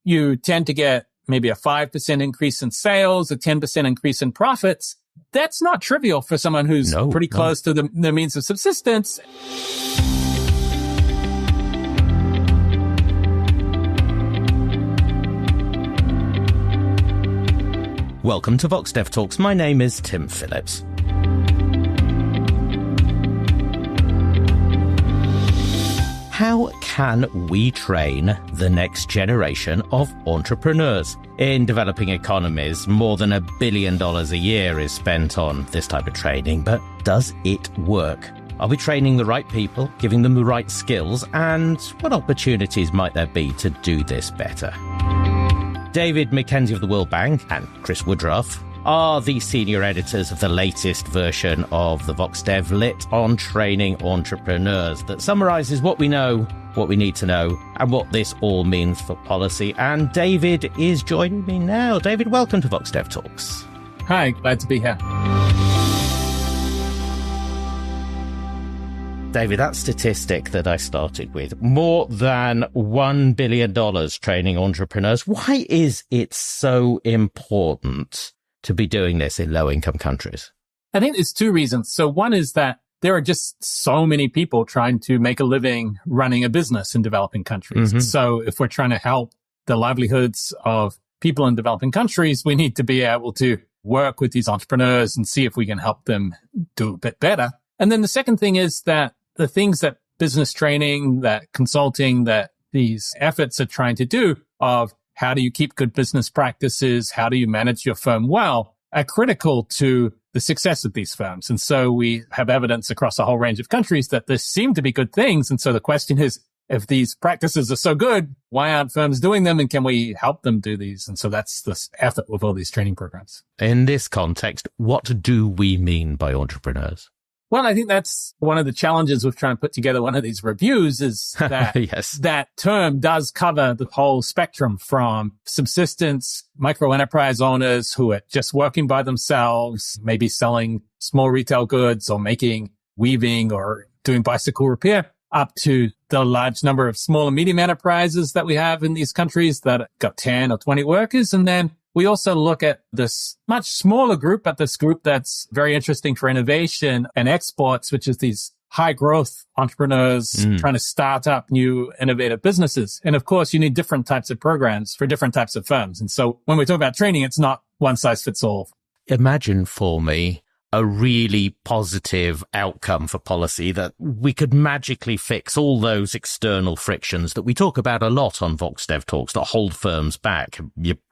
you tend to get maybe a 5% increase in sales, a 10% increase in profits. That's not trivial for someone who's pretty close to the means of subsistence. Welcome to VoxDevTalks. My name is Tim Phillips. How can we train the next generation of entrepreneurs? In developing economies, more than $1 billion a year is spent on this type of training, but does it work? Are we training the right people, giving them the right skills, and what opportunities might there be to do this better? David McKenzie of the World Bank and Chris Woodruff are the senior editors of the latest version of the VoxDevLit on training entrepreneurs that summarises what we know, what we need to know, and what this all means for policy. And David is joining me now. David, welcome to VoxDevTalks. Hi, glad to be here. David, that statistic that I started with, more than $1 billion training entrepreneurs. Why is it so important to be doing this in low-income countries? I think there's two reasons. So one is that there are just so many people trying to make a living running a business in developing countries. Mm-hmm. So if we're trying to help the livelihoods of people in developing countries, we need to be able to work with these entrepreneurs and see if we can help them do a bit better. And then the second thing is that the things that business training, that consulting, that these efforts are trying to do of how do you keep good business practices, how do you manage your firm well, are critical to the success of these firms. And so we have evidence across a whole range of countries that there seem to be good things. And so the question is, if these practices are so good, why aren't firms doing them? And can we help them do these? And so that's the effort with all these training programs. In this context, what do we mean by entrepreneurs? Well, I think that's one of the challenges with trying to put together one of these reviews is that yes. That term does cover the whole spectrum from subsistence, micro enterprise owners who are just working by themselves, maybe selling small retail goods or making weaving or doing bicycle repair, up to the large number of small and medium enterprises that we have in these countries that got 10 or 20 workers. And then we also look at this much smaller group, but this group that's very interesting for innovation and exports, which is these high growth entrepreneurs trying to start up new innovative businesses. And of course, you need different types of programs for different types of firms. And so when we talk about training, it's not one size fits all. Imagine for me a really positive outcome for policy that we could magically fix all those external frictions that we talk about a lot on VoxDevTalks that hold firms back,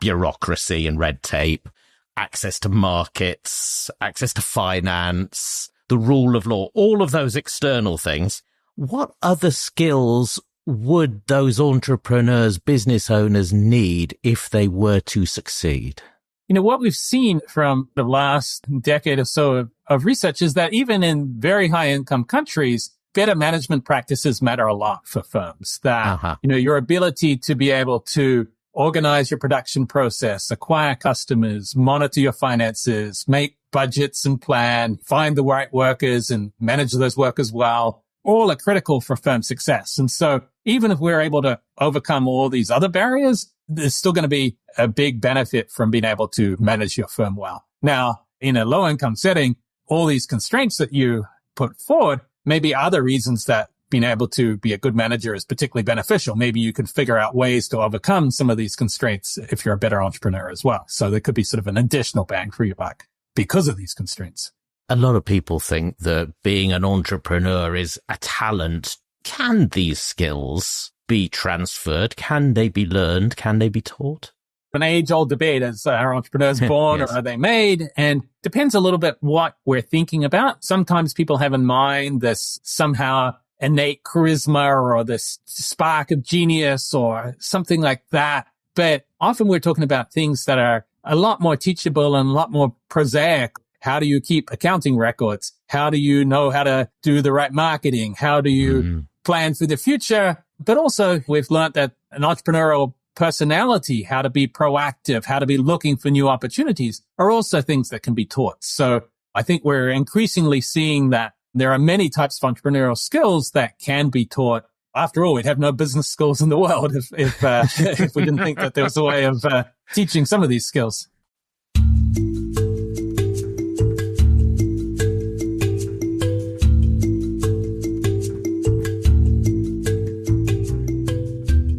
bureaucracy and red tape, access to markets, access to finance, the rule of law, all of those external things. What other skills would those entrepreneurs, business owners need if they were to succeed? You know, what we've seen from the last decade or so of research is that even in very high income countries, better management practices matter a lot for firms. That, you know, your ability to be able to organize your production process, acquire customers, monitor your finances, make budgets and plan, find the right workers and manage those workers well, all are critical for firm success. And so even if we're able to overcome all these other barriers, there's still going to be a big benefit from being able to manage your firm well. Now, in a low income setting, all these constraints that you put forward may be other reasons that being able to be a good manager is particularly beneficial. Maybe you could figure out ways to overcome some of these constraints if you're a better entrepreneur as well. So there could be sort of an additional bang for your buck because of these constraints. A lot of people think that being an entrepreneur is a talent. Can these skills be transferred? Can they be learned? Can they be taught? An age-old debate is, are entrepreneurs born yes. or are they made? And depends a little bit what we're thinking about. Sometimes people have in mind this somehow innate charisma or this spark of genius or something like that. But often we're talking about things that are a lot more teachable and a lot more prosaic. How do you keep accounting records? How do you know how to do the right marketing? How do you plan for the future? But also we've learned that an entrepreneurial personality, how to be proactive, how to be looking for new opportunities are also things that can be taught. So I think we're increasingly seeing that there are many types of entrepreneurial skills that can be taught after all, we'd have no business schools in the world if we didn't think that there was a way of teaching some of these skills.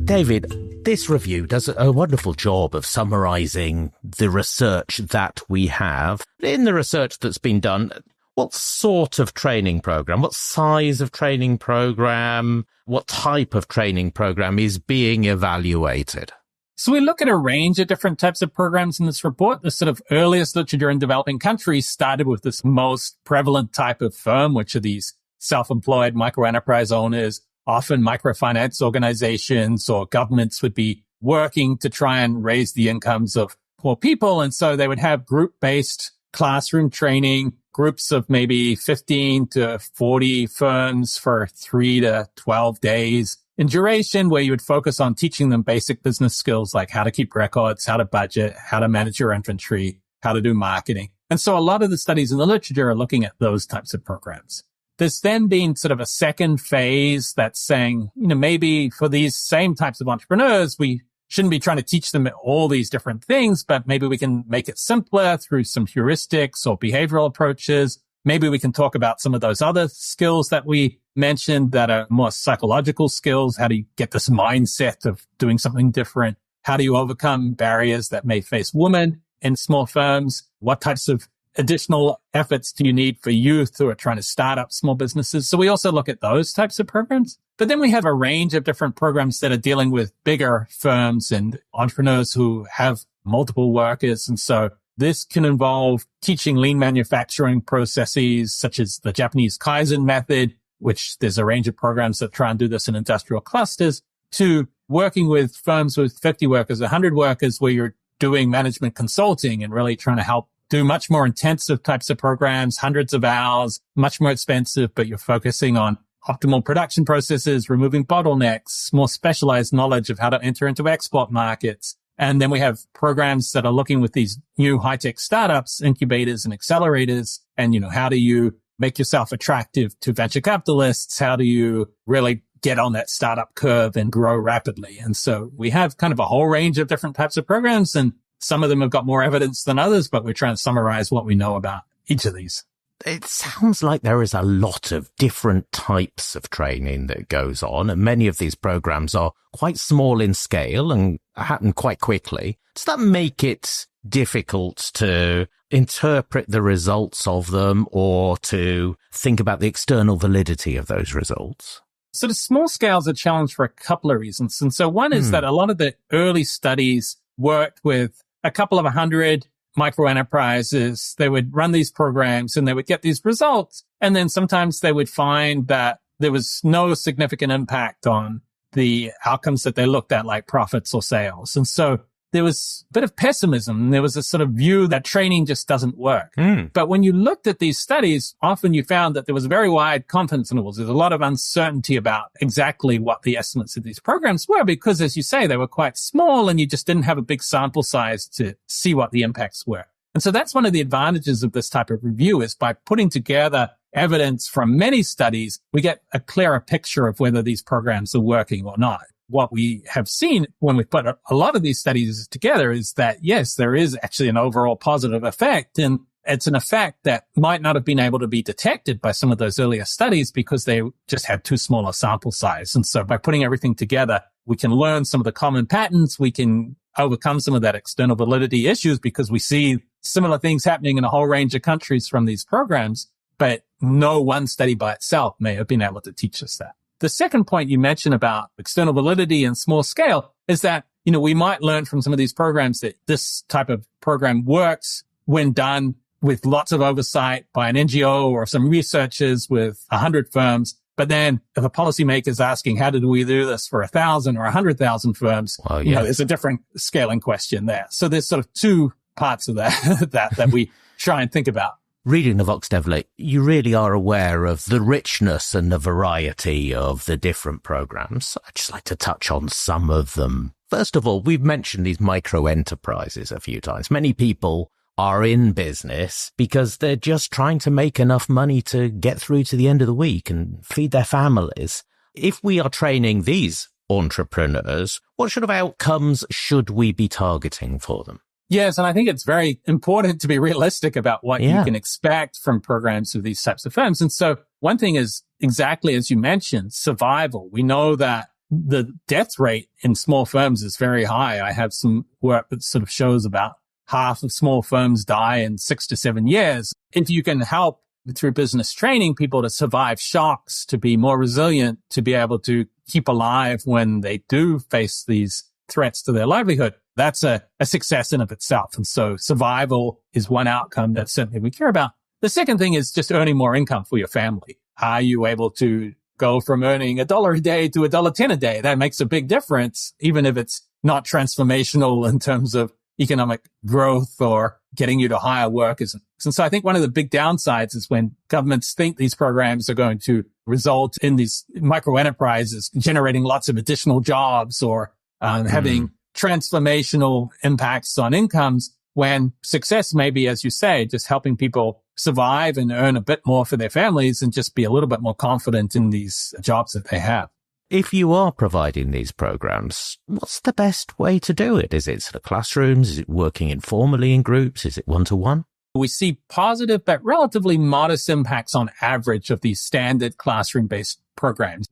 David, this review does a wonderful job of summarizing the research that we have. In the research that's been done, what sort of training program, what size of training program, what type of training program is being evaluated? So we look at a range of different types of programs in this report. The sort of earliest literature in developing countries started with this most prevalent type of firm, which are these self-employed microenterprise owners. Often microfinance organizations or governments would be working to try and raise the incomes of poor people. And so they would have group-based classroom training, groups of maybe 15 to 40 firms for 3 to 12 days in duration, where you would focus on teaching them basic business skills like how to keep records, how to budget, how to manage your inventory, how to do marketing. And so a lot of the studies in the literature are looking at those types of programs. There's then been sort of a second phase that's saying, maybe for these same types of entrepreneurs, we shouldn't be trying to teach them all these different things, but maybe we can make it simpler through some heuristics or behavioral approaches. Maybe we can talk about some of those other skills that we mentioned that are more psychological skills. How do you get this mindset of doing something different? How do you overcome barriers that may face women in small firms? What types of additional efforts do you need for youth who are trying to start up small businesses? So we also look at those types of programs. But then we have a range of different programs that are dealing with bigger firms and entrepreneurs who have multiple workers. And so this can involve teaching lean manufacturing processes, such as the Japanese Kaizen method, which there's a range of programs that try and do this in industrial clusters, to working with firms with 50 workers, 100 workers, where you're doing management consulting and really trying to help do much more intensive types of programs, hundreds of hours, much more expensive, but you're focusing on optimal production processes, removing bottlenecks, more specialized knowledge of how to enter into export markets. And then we have programs that are looking with these new high-tech startups, incubators and accelerators. And, how do you make yourself attractive to venture capitalists? How do you really get on that startup curve and grow rapidly? And so we have kind of a whole range of different types of programs, and some of them have got more evidence than others, but we're trying to summarize what we know about each of these. It sounds like there is a lot of different types of training that goes on, and many of these programs are quite small in scale and happen quite quickly. Does that make it difficult to interpret the results of them or to think about the external validity of those results? So the small scale is a challenge for a couple of reasons. And so one is that a lot of the early studies worked with a couple of 100 micro enterprises. They would run these programs and they would get these results. And then sometimes they would find that there was no significant impact on the outcomes that they looked at, like profits or sales. And so there was a bit of pessimism. There was a sort of view that training just doesn't work. But when you looked at these studies, often you found that there was very wide confidence intervals. There's a lot of uncertainty about exactly what the estimates of these programs were, because, as you say, they were quite small and you just didn't have a big sample size to see what the impacts were. And so that's one of the advantages of this type of review, is by putting together evidence from many studies, we get a clearer picture of whether these programs are working or not. What we have seen when we put a lot of these studies together is that, yes, there is actually an overall positive effect. And it's an effect that might not have been able to be detected by some of those earlier studies because they just had too small a sample size. And so by putting everything together, we can learn some of the common patterns. We can overcome some of that external validity issues because we see similar things happening in a whole range of countries from these programs. But no one study by itself may have been able to teach us that. The second point you mentioned about external validity and small scale is that, we might learn from some of these programs that this type of program works when done with lots of oversight by an NGO or some researchers with 100 firms. But then if a policymaker is asking, how did we do this for 1,000 or 100,000 firms? Well, yeah. There's a different scaling question there. So there's sort of two parts of that, that we try and think about. Reading the VoxDevLit, you really are aware of the richness and the variety of the different programs. I'd just like to touch on some of them. First of all, we've mentioned these micro enterprises a few times. Many people are in business because they're just trying to make enough money to get through to the end of the week and feed their families. if we are training these entrepreneurs, what sort of outcomes should we be targeting for them? Yes, and I think it's very important to be realistic about what you can expect from programs of these types of firms. And so one thing is exactly as you mentioned, survival. We know that the death rate in small firms is very high. I have some work that sort of shows about half of small firms die in 6 to 7 years. If you can help through business training people to survive shocks, to be more resilient, to be able to keep alive when they do face these threats to their livelihood, that's a success in of itself. And so survival is one outcome that certainly we care about. The second thing is just earning more income for your family. Are you able to go from earning $1 a day to $1.10 a day? That makes a big difference, even if it's not transformational in terms of economic growth or getting you to hire workers. And so I think one of the big downsides is when governments think these programs are going to result in these micro enterprises generating lots of additional jobs or having transformational impacts on incomes, when success may be, as you say, just helping people survive and earn a bit more for their families and just be a little bit more confident in these jobs that they have. If you are providing these programs, what's the best way to do it? Is it sort of classrooms? Is it working informally in groups? Is it one-to-one? We see positive but relatively modest impacts on average of these standard classroom-based programs.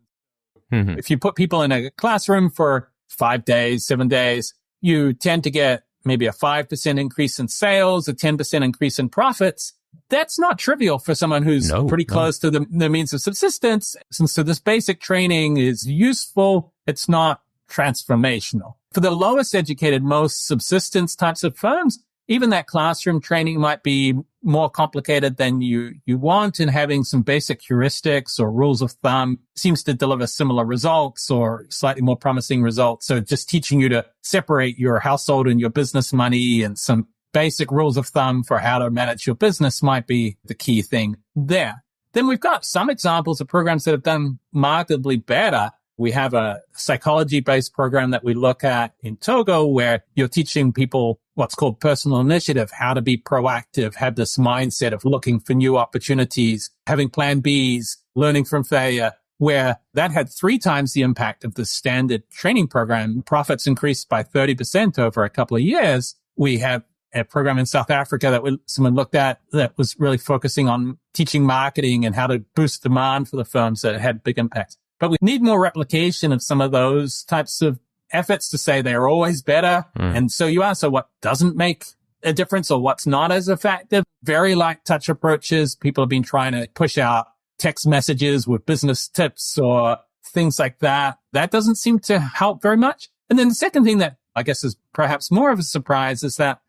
If you put people in a classroom for 5 days, 7 days, you tend to get maybe a 5% increase in sales, a 10% increase in profits. That's not trivial for someone who's pretty close to the means of subsistence. And so this basic training is useful. It's not transformational. For the lowest educated, most subsistence types of firms, even that classroom training might be more complicated than you want, and having some basic heuristics or rules of thumb seems to deliver similar results or slightly more promising results. So just teaching you to separate your household and your business money and some basic rules of thumb for how to manage your business might be the key thing there. Then we've got some examples of programs that have done markedly better. We have a psychology-based program that we look at in Togo where you're teaching people what's called personal initiative, how to be proactive, have this mindset of looking for new opportunities, having plan Bs, learning from failure, where that had 3 times the impact of the standard training program. Profits increased by 30% over a couple of years. We have a program in South Africa that someone looked at that was really focusing on teaching marketing and how to boost demand for the firms that had big impacts. But we need more replication of some of those types of efforts to say they're always better. And so you ask, so what doesn't make a difference or what's not as effective? Very light touch approaches. People have been trying to push out text messages with business tips or things like that. That doesn't seem to help very much. And then the second thing that I guess is perhaps more of a surprise is that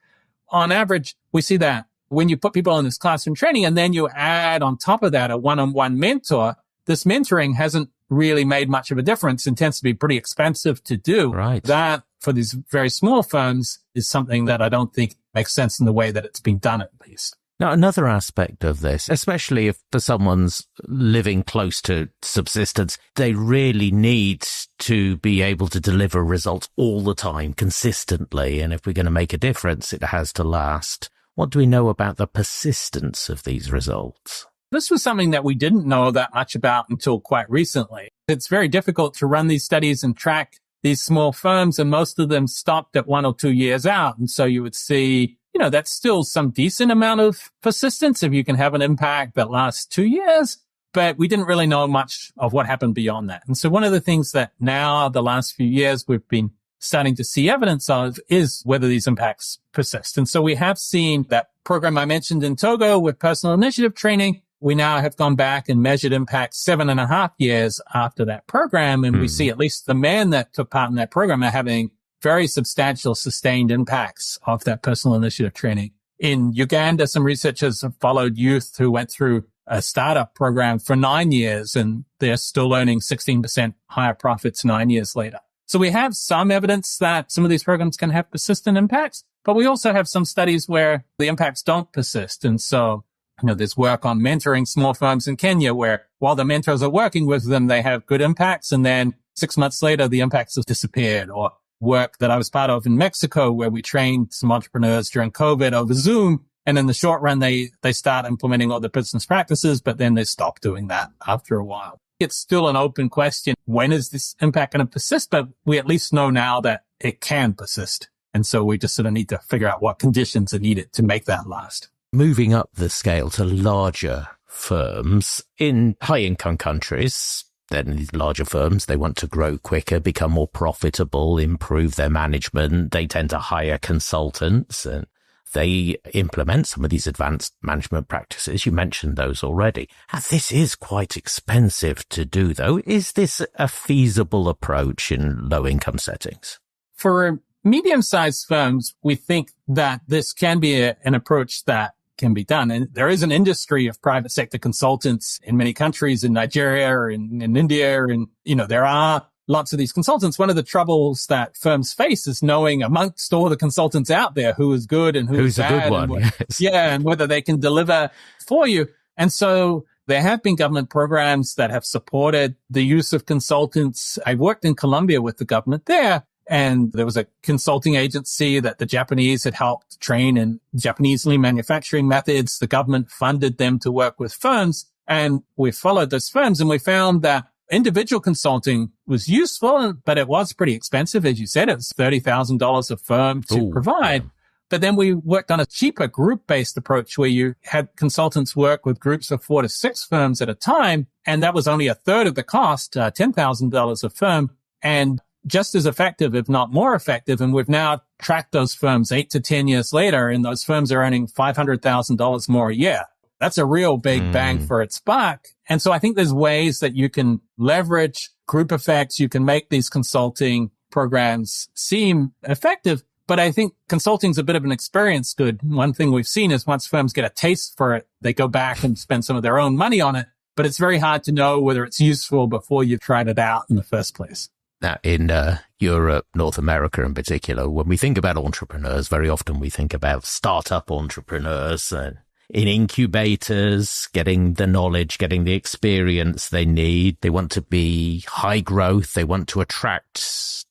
on average, we see that when you put people in this classroom training and then you add on top of that a one-on-one mentor, this mentoring hasn't really made much of a difference and tends to be pretty expensive to do. Right. That, for these very small firms, is something that I don't think makes sense in the way that it's been done, at least. Now, another aspect of this, especially if for someone's living close to subsistence, they really need to be able to deliver results all the time, consistently. And if we're going to make a difference, it has to last. What do we know about the persistence of these results? This was something that we didn't know that much about until quite recently. It's very difficult to run these studies and track these small firms, and most of them stopped at 1 or 2 years out. And so you would see, that's still some decent amount of persistence if you can have an impact that lasts 2 years. But we didn't really know much of what happened beyond that. And so one of the things that now, the last few years, we've been starting to see evidence of is whether these impacts persist. And so we have seen that program I mentioned in Togo with personal initiative training. We now have gone back and measured impact 7.5 years after that program. And we see at least the men that took part in that program are having very substantial sustained impacts of that personal initiative training. In Uganda, some researchers have followed youth who went through a startup program for 9 years, and they're still earning 16% higher profits 9 years later. So we have some evidence that some of these programs can have persistent impacts, but we also have some studies where the impacts don't persist. And so there's work on mentoring small firms in Kenya where while the mentors are working with them, they have good impacts. And then 6 months later, the impacts have disappeared. Or work that I was part of in Mexico where we trained some entrepreneurs during COVID over Zoom. And in the short run, they start implementing all the business practices, but then they stop doing that after a while. It's still an open question. When is this impact going to persist? But we at least know now that it can persist. And so we just sort of need to figure out what conditions are needed to make that last. Moving up the scale to larger firms in high-income countries, then these larger firms, they want to grow quicker, become more profitable, improve their management. They tend to hire consultants and they implement some of these advanced management practices. You mentioned those already. And this is quite expensive to do, though. Is this a feasible approach in low-income settings? For medium-sized firms, we think that this can be an approach that can be done. And there is an industry of private sector consultants in many countries, in Nigeria or in India. And, there are lots of these consultants. One of the troubles that firms face is knowing amongst all the consultants out there who is good and who's bad. A good one. Yes. Yeah, and whether they can deliver for you. And so there have been government programs that have supported the use of consultants. I worked in Colombia with the government there, and there was a consulting agency that the Japanese had helped train in Japanese lean manufacturing methods. The government funded them to work with firms, and we followed those firms, and we found that individual consulting was useful, but it was pretty expensive. As you said, it was $30,000 a firm to provide. Yeah. But then we worked on a cheaper group-based approach where you had consultants work with groups of 4 to 6 firms at a time. And that was only a third of the cost, $10,000 a firm, and just as effective, if not more effective. And we've now tracked those firms 8 to 10 years later, and those firms are earning $500,000 more a year. That's a real big bang for its buck. And so I think there's ways that you can leverage group effects. You can make these consulting programs seem effective. But I think consulting's a bit of an experience good. One thing we've seen is once firms get a taste for it, they go back and spend some of their own money on it. But it's very hard to know whether it's useful before you've tried it out in the first place. Now, in Europe, North America in particular, when we think about entrepreneurs, very often we think about startup entrepreneurs in incubators, getting the knowledge, getting the experience they need. They want to be high growth. They want to attract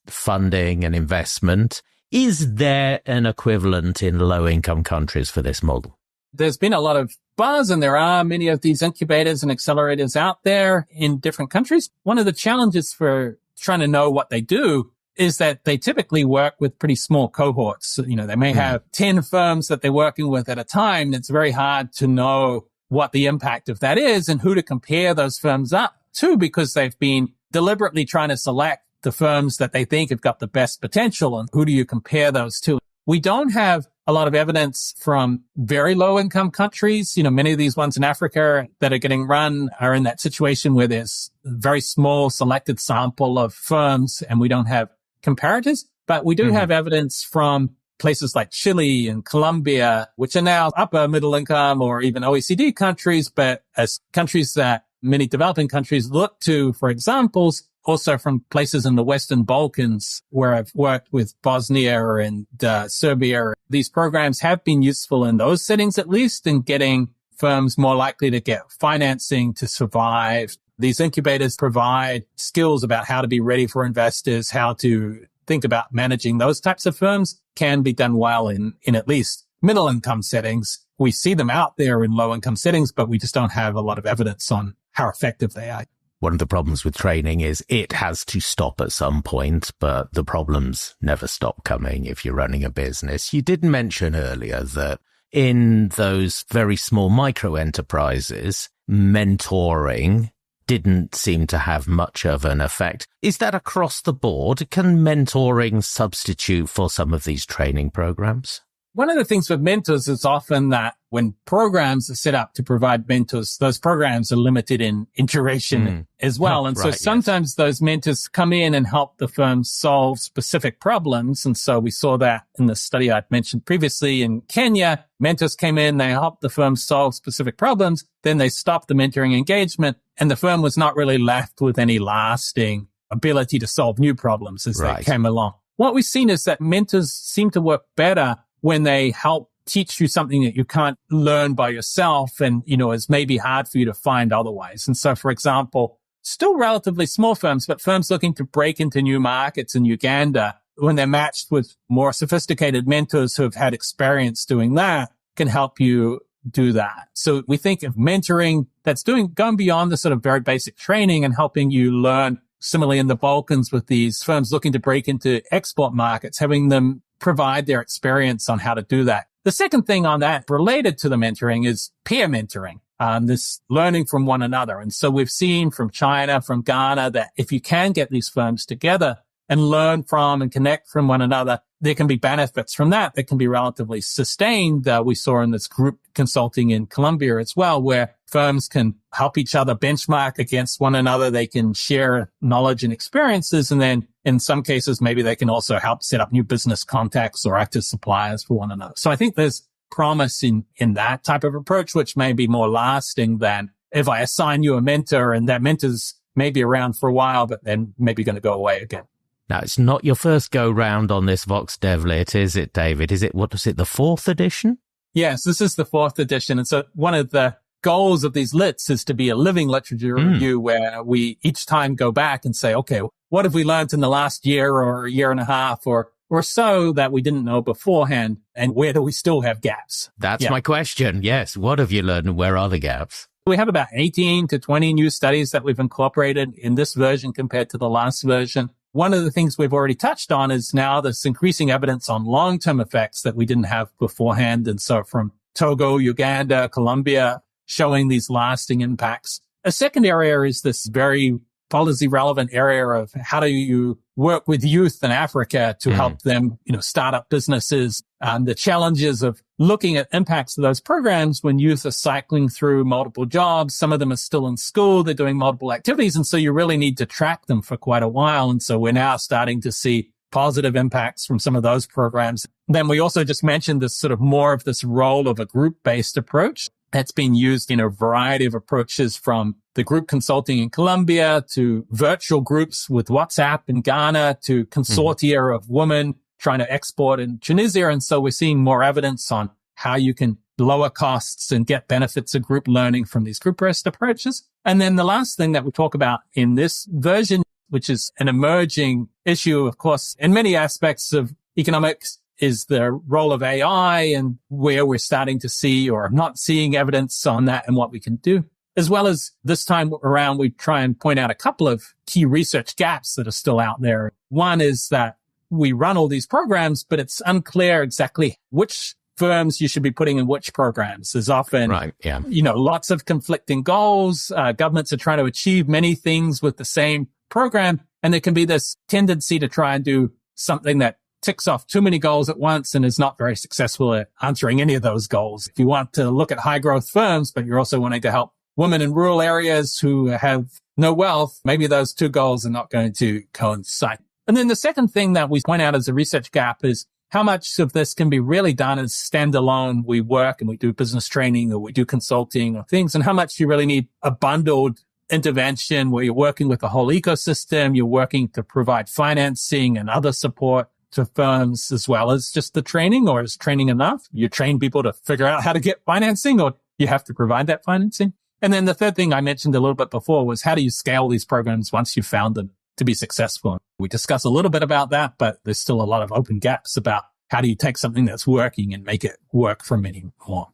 funding and investment. Is there an equivalent in low-income countries for this model? There's been a lot of buzz, and there are many of these incubators and accelerators out there in different countries. One of the challenges for trying to know what they do is that they typically work with pretty small cohorts. They may have 10 firms that they're working with at a time. It's very hard to know what the impact of that is and who to compare those firms up to, because they've been deliberately trying to select the firms that they think have got the best potential, and who do you compare those to? We don't have a lot of evidence from very low income countries. Many of these ones in Africa that are getting run are in that situation where there's a very small selected sample of firms and we don't have comparators. But we do have evidence from places like Chile and Colombia, which are now upper middle income or even OECD countries, but as countries that many developing countries look to for examples. Also from places in the Western Balkans where I've worked with Bosnia and Serbia. These programs have been useful in those settings, at least, in getting firms more likely to get financing to survive. These incubators provide skills about how to be ready for investors, how to think about managing those types of firms. Can be done well in at least middle income settings. We see them out there in low income settings, but we just don't have a lot of evidence on how effective they are. One of the problems with training is it has to stop at some point, but the problems never stop coming if you're running a business. You did mention earlier that in those very small micro enterprises, mentoring didn't seem to have much of an effect. Is that across the board? Can mentoring substitute for some of these training programs? One of the things with mentors is often that when programs are set up to provide mentors, those programs are limited in duration as well. And so sometimes those mentors come in and help the firm solve specific problems. And so we saw that in the study I'd mentioned previously in Kenya. Mentors came in, they helped the firm solve specific problems. Then they stopped the mentoring engagement, and the firm was not really left with any lasting ability to solve new problems as they came along. What we've seen is that mentors seem to work better when they help teach you something that you can't learn by yourself and, is maybe hard for you to find otherwise. And so, for example, still relatively small firms, but firms looking to break into new markets in Uganda, when they're matched with more sophisticated mentors who have had experience doing that, can help you do that. So we think of mentoring that's going beyond the sort of very basic training and helping you learn. Similarly, in the Balkans with these firms looking to break into export markets, having them provide their experience on how to do that. The second thing on that related to the mentoring is peer mentoring, this learning from one another. And so we've seen from China, from Ghana, that if you can get these firms together and learn from and connect from one another, there can be benefits from that can be relatively sustained. We saw in this group consulting in Colombia as well, where firms can help each other benchmark against one another. They can share knowledge and experiences. And then in some cases, maybe they can also help set up new business contacts or act as suppliers for one another. So I think there's promise in that type of approach, which may be more lasting than if I assign you a mentor and that mentor's maybe around for a while, but then maybe going to go away again. Now, it's not your first go round on this VoxDevLit, is it, David? Is it, what was it, the 4th edition? Yes, this is the 4th edition. And so one of the goals of these lits is to be a living literature review where we each time go back and say, okay, what have we learned in the last year or a year and a half or so that we didn't know beforehand? And where do we still have gaps? That's my question. Yes. What have you learned and where are the gaps? We have about 18 to 20 new studies that we've incorporated in this version compared to the last version. One of the things we've already touched on is now this increasing evidence on long-term effects that we didn't have beforehand. And so from Togo, Uganda, Colombia, showing these lasting impacts. A second area is this very policy relevant area of how do you work with youth in Africa to help them, start up businesses, the challenges of looking at impacts of those programs when youth are cycling through multiple jobs. Some of them are still in school. They're doing multiple activities. And so you really need to track them for quite a while. And so we're now starting to see positive impacts from some of those programs. Then we also just mentioned this sort of more of this role of a group-based approach that's been used in a variety of approaches, from the group consulting in Colombia to virtual groups with WhatsApp in Ghana to consortia of women trying to export in Tunisia. And so we're seeing more evidence on how you can lower costs and get benefits of group learning from these group-based approaches. And then the last thing that we talk about in this version, which is an emerging issue, of course, in many aspects of economics, is the role of AI and where we're starting to see or not seeing evidence on that and what we can do. As well as this time around, we try and point out a couple of key research gaps that are still out there. One is that we run all these programs, but it's unclear exactly which firms you should be putting in which programs. There's often, lots of conflicting goals. Governments are trying to achieve many things with the same program. And there can be this tendency to try and do something that ticks off too many goals at once and is not very successful at answering any of those goals. If you want to look at high growth firms, but you're also wanting to help women in rural areas who have no wealth, maybe those two goals are not going to coincide. And then the second thing that we point out as a research gap is how much of this can be really done as standalone. We work and we do business training or we do consulting or things, and how much you really need a bundled intervention where you're working with the whole ecosystem. You're working to provide financing and other support to firms as well as just the training, or is training enough? You train people to figure out how to get financing, or you have to provide that financing. And then the third thing I mentioned a little bit before was how do you scale these programs once you've found them to be successful? We discussed a little bit about that, but there's still a lot of open gaps about how do you take something that's working and make it work for many more.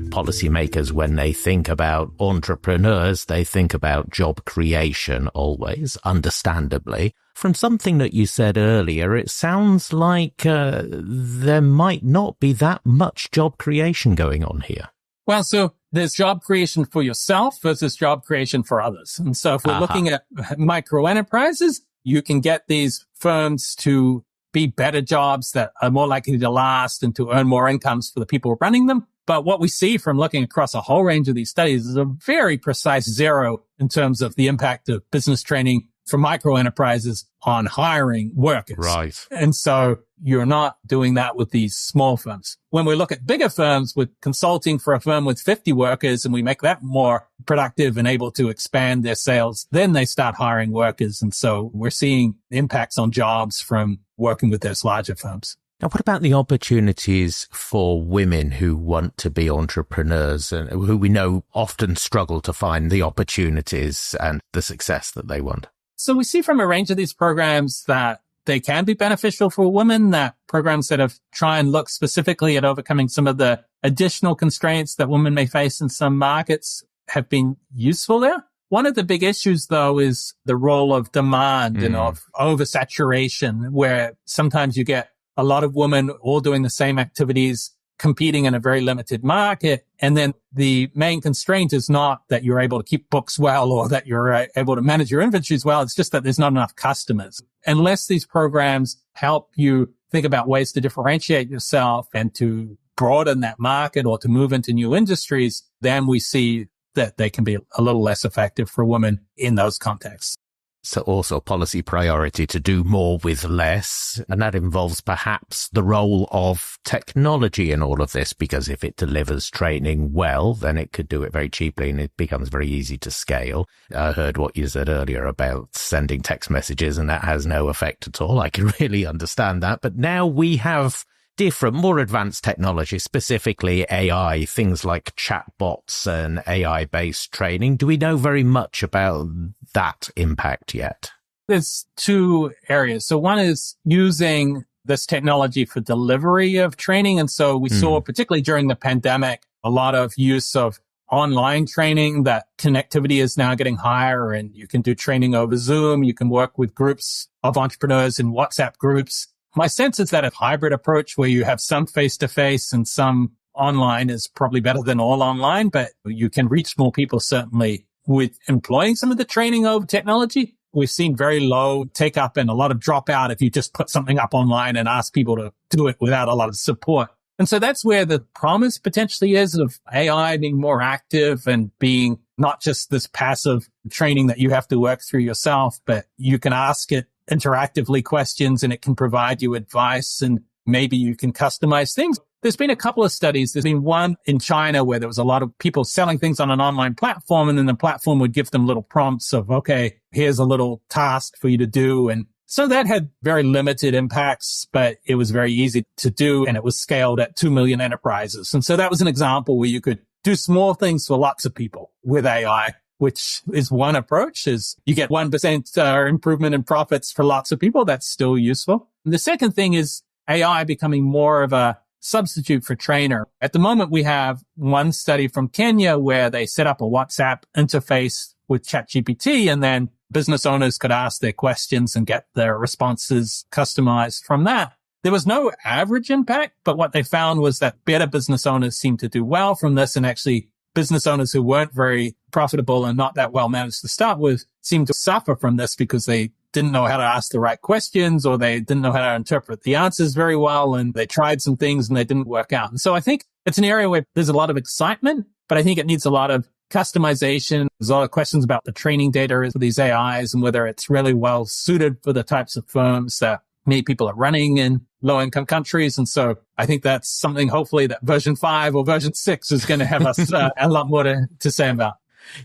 Policymakers, when they think about entrepreneurs, they think about job creation always, understandably. From something that you said earlier, it sounds like there might not be that much job creation going on here. Well, so there's job creation for yourself versus job creation for others. And so if we're looking at micro enterprises, you can get these firms to be better jobs that are more likely to last and to earn more incomes for the people running them. But what we see from looking across a whole range of these studies is a very precise zero in terms of the impact of business training for micro enterprises on hiring workers. Right. And so you're not doing that with these small firms. When we look at bigger firms with consulting for a firm with 50 workers and we make that more productive and able to expand their sales, then they start hiring workers. And so we're seeing impacts on jobs from working with those larger firms. Now, what about the opportunities for women who want to be entrepreneurs and who we know often struggle to find the opportunities and the success that they want? So we see from a range of these programs that they can be beneficial for women, that programs that have try and look specifically at overcoming some of the additional constraints that women may face in some markets have been useful there. One of the big issues, though, is the role of demand and of oversaturation, where sometimes you get a lot of women all doing the same activities, competing in a very limited market. And then the main constraint is not that you're able to keep books well or that you're able to manage your inventories well. It's just that there's not enough customers. Unless these programs help you think about ways to differentiate yourself and to broaden that market or to move into new industries, then we see that they can be a little less effective for women in those contexts. So also policy priority to do more with less. And that involves perhaps the role of technology in all of this, because if it delivers training well, then it could do it very cheaply and it becomes very easy to scale. I heard what you said earlier about sending text messages and that has no effect at all. I can really understand that. But now we have different, more advanced technology, specifically AI, things like chatbots and AI-based training. Do we know very much about that impact yet? There's two areas. So one is using this technology for delivery of training. And so we saw, particularly during the pandemic, a lot of use of online training. That connectivity is now getting higher and you can do training over Zoom. You can work with groups of entrepreneurs in WhatsApp groups. My sense is that a hybrid approach where you have some face-to-face and some online is probably better than all online, but you can reach more people certainly with employing some of the training over technology. We've seen very low take up and a lot of dropout if you just put something up online and ask people to do it without a lot of support. And so that's where the promise potentially is of AI being more active and being not just this passive training that you have to work through yourself, but you can ask it interactively questions and it can provide you advice and maybe you can customize things. There's been a couple of studies. There's been one in China where there was a lot of people selling things on an online platform and then the platform would give them little prompts of, okay, here's a little task for you to do. And so that had very limited impacts, but it was very easy to do and it was scaled at 2 million enterprises. And so that was an example where you could do small things for lots of people with AI, which is one approach. Is you get 1% improvement in profits for lots of people. That's still useful. And the second thing is AI becoming more of a substitute for trainer. At the moment, we have one study from Kenya where they set up a WhatsApp interface with ChatGPT and then business owners could ask their questions and get their responses customized from that. There was no average impact, but what they found was that better business owners seemed to do well from this, and actually business owners who weren't very profitable and not that well managed to start with seemed to suffer from this because they didn't know how to ask the right questions or they didn't know how to interpret the answers very well. And they tried some things and they didn't work out. And so I think it's an area where there's a lot of excitement, but I think it needs a lot of customization. There's a lot of questions about the training data for these AIs and whether it's really well suited for the types of firms that many people are running in low-income countries. And so I think that's something hopefully that version 5 or version 6 is going to have us a lot more to say about.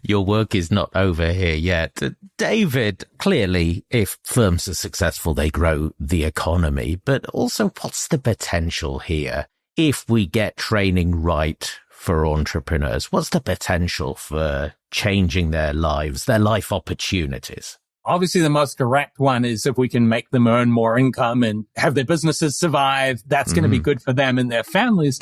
Your work is not over here yet. David, clearly, if firms are successful, they grow the economy. But also, what's the potential here? If we get training right for entrepreneurs, what's the potential for changing their lives, their life opportunities? Obviously, the most direct one is if we can make them earn more income and have their businesses survive, that's going to be good for them and their families.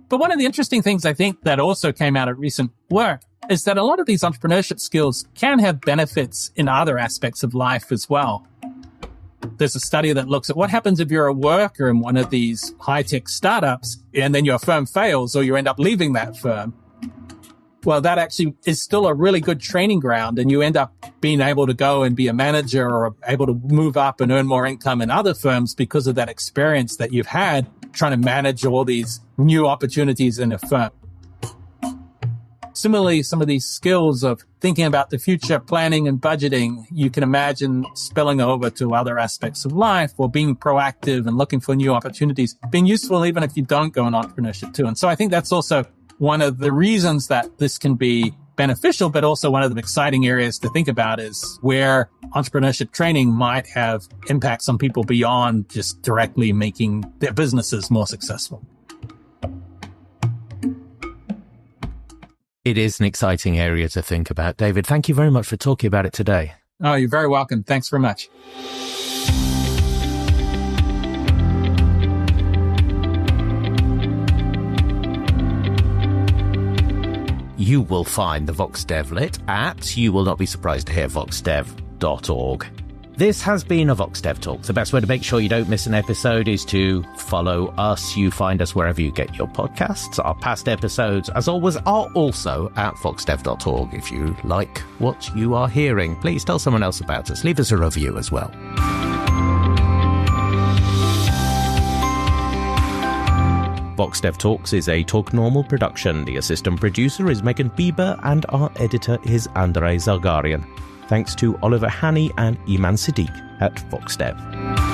But one of the interesting things I think that also came out of recent work is that a lot of these entrepreneurship skills can have benefits in other aspects of life as well. There's a study that looks at what happens if you're a worker in one of these high-tech startups and then your firm fails or you end up leaving that firm. Well, that actually is still a really good training ground and you end up being able to go and be a manager or able to move up and earn more income in other firms because of that experience that you've had trying to manage all these new opportunities in a firm. Similarly, some of these skills of thinking about the future, planning and budgeting, you can imagine spilling over to other aspects of life or being proactive and looking for new opportunities, being useful even if you don't go in entrepreneurship too. And so I think that's also one of the reasons that this can be beneficial, but also one of the exciting areas to think about is where entrepreneurship training might have impacts on people beyond just directly making their businesses more successful. It is an exciting area to think about. David, thank you very much for talking about it today. Oh, you're very welcome. Thanks very much. You will find the VoxDevLit at, you will not be surprised to hear, VoxDev.org. This has been a VoxDevTalks. The best way to make sure you don't miss an episode is to follow us. You find us wherever you get your podcasts. Our past episodes, as always, are also at VoxDev.org. If you like what you are hearing, please tell someone else about us. Leave us a review as well. VoxDevTalks is a Talk Normal production. The assistant producer is Megan Bieber and our editor is Andrei Zargarian. Thanks to Oliver Haney and Iman Siddiq at VoxDev.